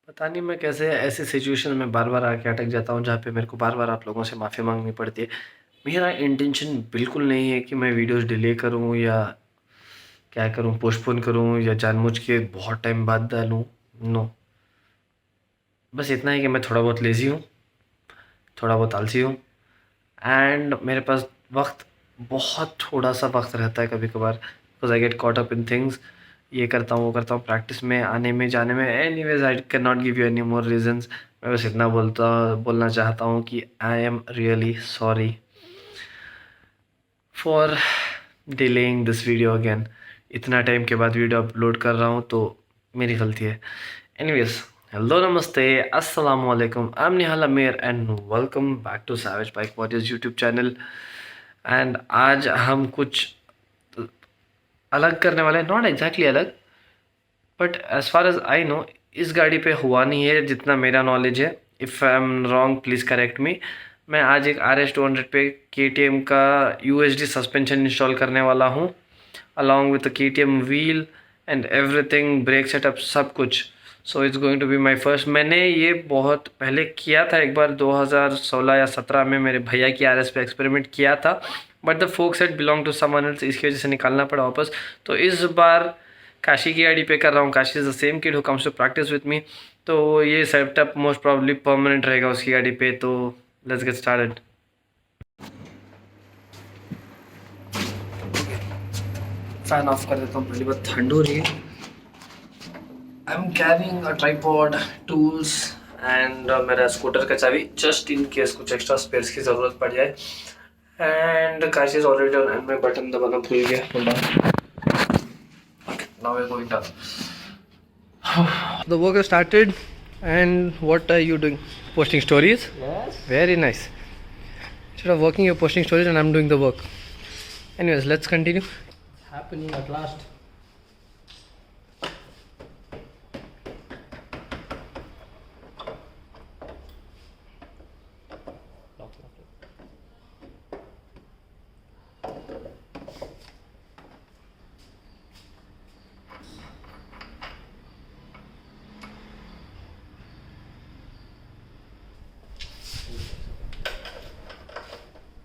पता नहीं मैं कैसे ऐसी सिचुएशन में बार-बार आके अटक जाता हूँ, जहाँ पे मेरे को बार-बार आप लोगों से माफ़ी माँगनी पड़ती है। मेरा इंटेंशन बिल्कुल नहीं है कि मैं वीडियोज़ डिले करूँ या क्या करूँ, पोस्टपोन करूँ या जानबूझ के बहुत टाइम बाद डालूँ, नो। बस इतना है कि मैं थोड़ा बहुत लेज़ी हूँ, थोड़ा बहुत आलसी हूँ एंड मेरे पास वक़्त बहुत थोड़ा-सा वक़्त रहता है कभी-कभार because I get caught up in things. ये करता हूँ, वो करता हूँ, प्रैक्टिस में, आने में, जाने में। Anyways I can not give you any more reasons. मैं बस इतना बोलना चाहता हूँ कि I am really sorry for delaying this video again. इतना टाइम के बाद वीडियो अपलोड कर रहा हूँ तो मेरी गलती है। एनीवेज़, हेलो, नमस्ते, अस्सलाम वालेकुम, I am Nihal Aamir and welcome back to Savage Bike Warriors YouTube channel. And आज हम कुछ अलग करने वाले हैं, नॉट एग्जैक्टली अलग, but as far as I know इस गाड़ी पे हुआ नहीं है जितना मेरा नॉलेज है। If I am wrong please correct मी। मैं आज एक RS 200 पे KTM का UHD सस्पेंशन इंस्टॉल करने वाला हूँ along with KTM wheel and everything, brake setup, सब कुछ। So it's going to be my first. मैंने ये बहुत पहले किया था, एक बार 2016 या 17 में मेरे भैया की RS पे एक्सपेरिमेंट किया था, but the fork set belong to someone else, इसकी वजह से निकालना पड़ा वापस। तो इस बार काशी की गाड़ी पे कर रहा हूँ। Kashi is the same kid who comes to practice with me. तो ये सेटअप मोस्ट प्रॉब्ली परमानेंट रहेगा उसकी गाड़ी पे। तो let's get started. Fan off कर देता हूँ, पहली बात ठंड हो रही है। I am carrying a tripod, tools and मेरा स्कूटर का चाबी, जस्ट इन केस कुछ एक्स्ट्रा स्पेयर्स की ज़रूरत पड़ जाए। And Kashi is already on and मैं बटन दबाना भूल गया। Hold on, now we are going down. The work has started, and what are you doing? Posting stories? Yes. Very nice. Instead of working, you're posting stories, and I'm doing the work. Anyways, let's continue. It's happening at last.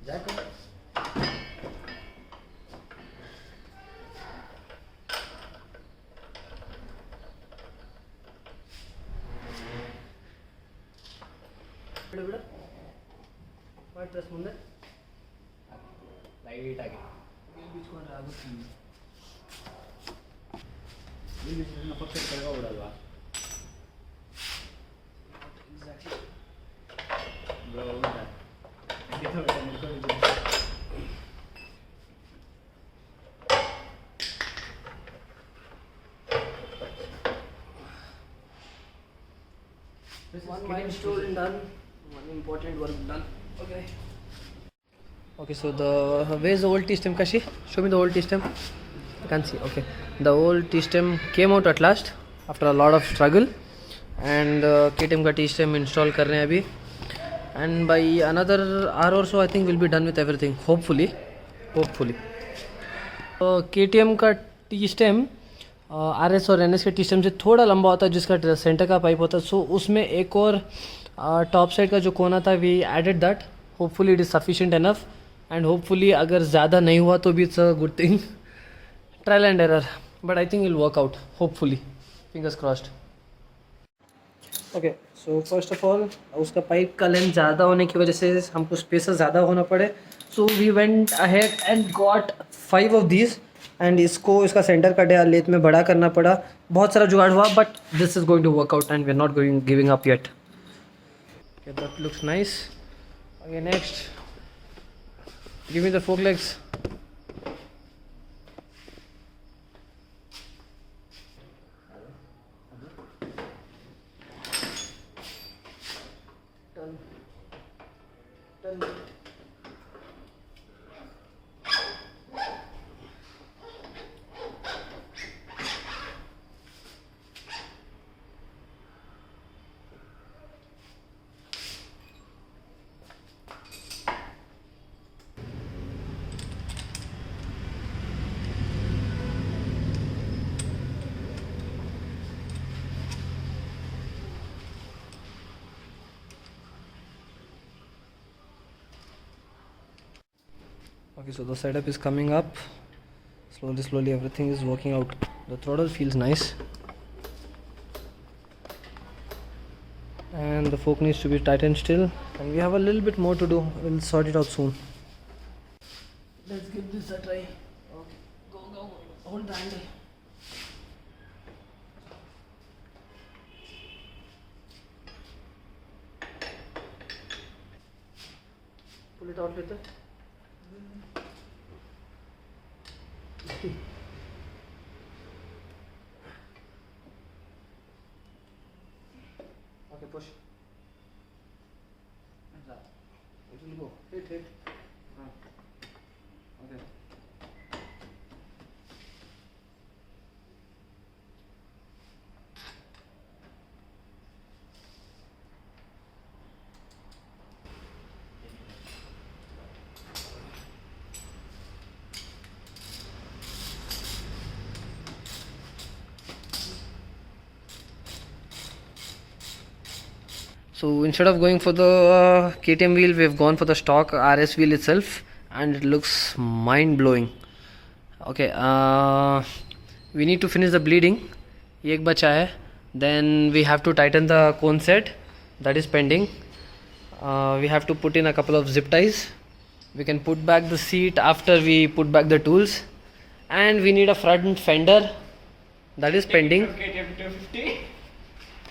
Jacob. ಮುಂದೆ light ಆಗಿ ಬಿಚ್ಕೊಂಡ್ರೆ ಆಗುತ್ತೆ. ಇಲ್ಲಿ ಪಕ್ಕ ಕೆಳಗೋಗ್ಬಿಡಲ್ವಾ? Exactly bro, one milestone done, one important work done. Okay. Okay, so where's the old T-stem, Kashi? Show me the old T-stem. I can't see. Okay, the old T-stem came out at last after a lot of struggle, and KTM का T-stem install कर रहे हैं अभी, and by another hour or so I think we'll be done with everything. Hopefully. KTM का T-stem RS और NS के T-stem से थोड़ा लंबा होता है, जिसका सेंटर का पाइप होता है। सो उसमें एक और टॉप साइड का जो कोना था, we added that. Hopefully it is sufficient enough, and hopefully अगर ज़्यादा नहीं हुआ तो भी it's a good thing. Trial and error, but I think will work out, hopefully, fingers crossed. Okay, so first of all उसका pipe का length ज़्यादा होने की वजह से हमको स्पेस ज़्यादा होना पड़े। So we went ahead and got 5 of these, and इसका सेंटर का डे लेथ में बड़ा करना पड़ा। बहुत सारा जुगाड़ हुआ, but this is going to work out and we are not going giving up yet. That looks nice. Okay, next, give me the fork legs. Okay, so the setup is coming up. Slowly everything is working out. The throttle feels nice. And the fork needs to be tightened still. And we have a little bit more to do. We'll sort it out soon. Let's give this a try. Okay, go. Hold the handle. Pull it out later. Okay, push. It will go. Hit. Okay. So instead of going for the KTM wheel, we've gone for the stock RS wheel itself, and it looks mind-blowing. Okay, we need to finish the bleeding. एक बचा है. Then we have to tighten the cone set. That is pending. We have to put in a couple of zip ties. We can put back the seat after we put back the tools. And we need a front fender. That is pending. KTM 250.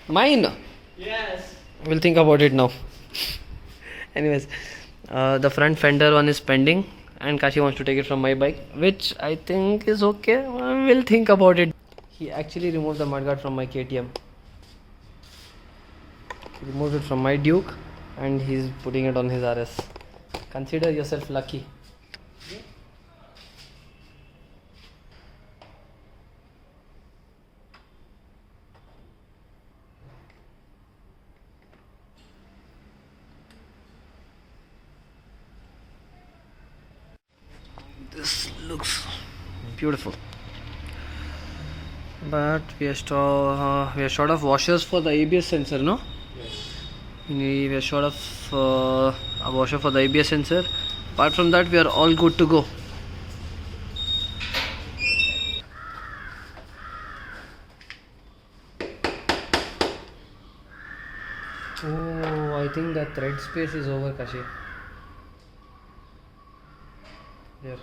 Mine? Yes. We'll think about it now. Anyways, the front fender one is pending, and Kashi wants to take it from my bike, which I think is okay. We'll think about it. He actually removed the mudguard from my KTM. He removed it from my Duke, and he's putting it on his RS. Consider yourself lucky. This looks beautiful, but we are short of washers for the ABS sensor, no? Yes. We are short of a washer for the ABS sensor. Apart from that, we are all good to go. Oh, I think the thread space is over, Kashi. There.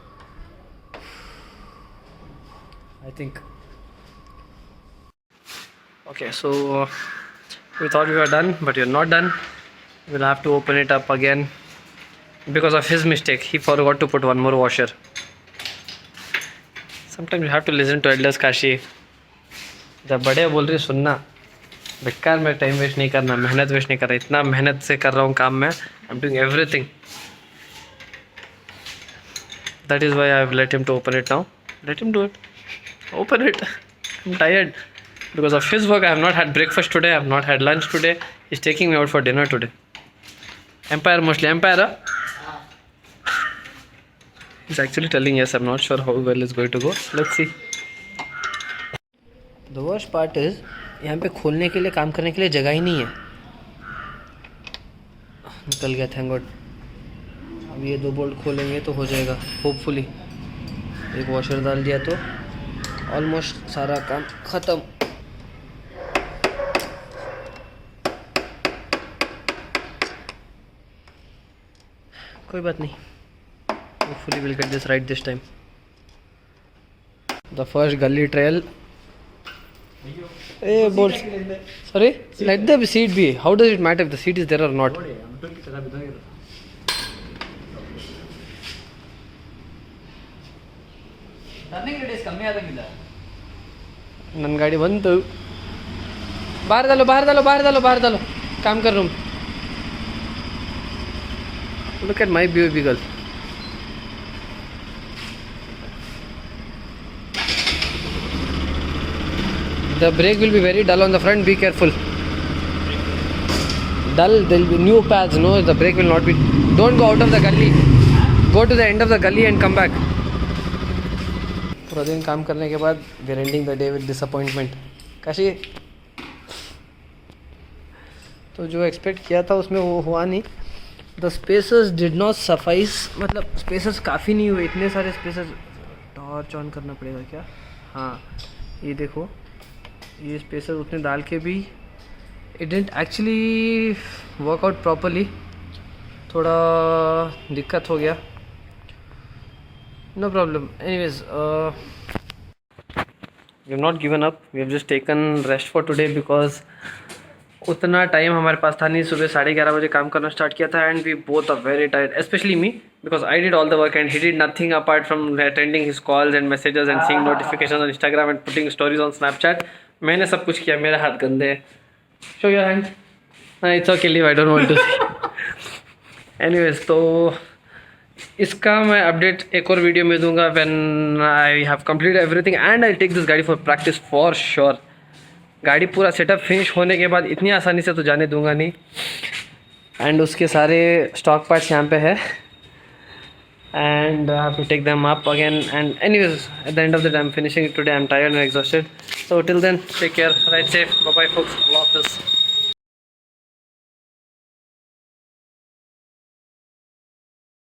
I think. Okay, so we thought we were done, but we're not done. We'll have to open it up again because of his mistake. He forgot to put one more washer. Sometimes you have to listen to elders, Kashi. जब बड़े बोल रहे सुनना, बेकार में time waste नहीं करना, मेहनत वेस्ट नहीं कर रहा. इतना मेहनत से कर रहा हूँ काम में. I'm doing everything. That is why I've let him to open it now. Let him do it. Open it. I'm tired. Because of his work, I have not had breakfast today. I have not had lunch today. He's taking me out for dinner today. Empire mostly. Empire, huh? He's actually telling yes. I'm not sure how well it's going to go. Let's see. The worst part is, यहाँ पे खोलने के लिए काम करने के लिए जगह ही नहीं है. निकल गया, thank God. अब ये 2 बोल्ट खोलेंगे तो हो जाएगा होपफुली. एक वॉशर डाल दिया तो ऑलमोस्ट सारा काम ख़त्म. कोई बात नहीं. Hopefully will get this right this time. The first gully trial. A bolt. Sorry? Let the seat be. How does it matter if the seat is there or not? ನನ್ನ ಗಾಡಿ ಬಂತು. ಬಾಹರ್ डालो. काम कर रहा हूँ. Look at my baby girl. The brake will be very dull on the front. Be careful. Dull. There will be new paths. No, the brake will not be. Don't go out of the gully. Go to the end of the gully and come back. पूरा दिन काम करने के बाद we are ending the day with disappointment. Kashi, तो जो expect किया था उसमें वो हुआ नहीं. The spaces did not suffice, मतलब स्पेसेस काफ़ी नहीं हुए, इतने सारे स्पेसेस। टॉर्च ऑन करना पड़ेगा क्या? हाँ, ये देखो, ये स्पेसेस उतने डाल के भी it didn't actually work out properly, थोड़ा दिक्कत हो गया। No problem, anyways we have not given up, we have just taken rest for today because उतना टाइम हमारे पास था नहीं। सुबह 11:30 बजे काम करना स्टार्ट किया था and we both are very tired, specially me because I did all the work and he did nothing apart from attending his calls and messages and seeing notifications on Instagram and putting stories on Snapchat. मैंने सब कुछ किया, मेरे हाथ गंदे हैं। Show your hand. It's okay, leave, I don't want to see. Anyways, तो इसका मैं अपडेट एक और वीडियो में दूंगा when I have complete everything and I take this गाड़ी फॉर प्रैक्टिस फॉर श्योर। गाड़ी पूरा सेटअप फिनिश होने के बाद इतनी आसानी से तो जाने दूंगा नहीं। एंड उसके सारे स्टॉक पार्ट्स यहाँ पे है and I have to take them up again. And anyways, at the end of the day, I'm finishing it today. I'm tired and exhausted. So till then, take care, ride safe, bye bye folks, Allah Hafiz.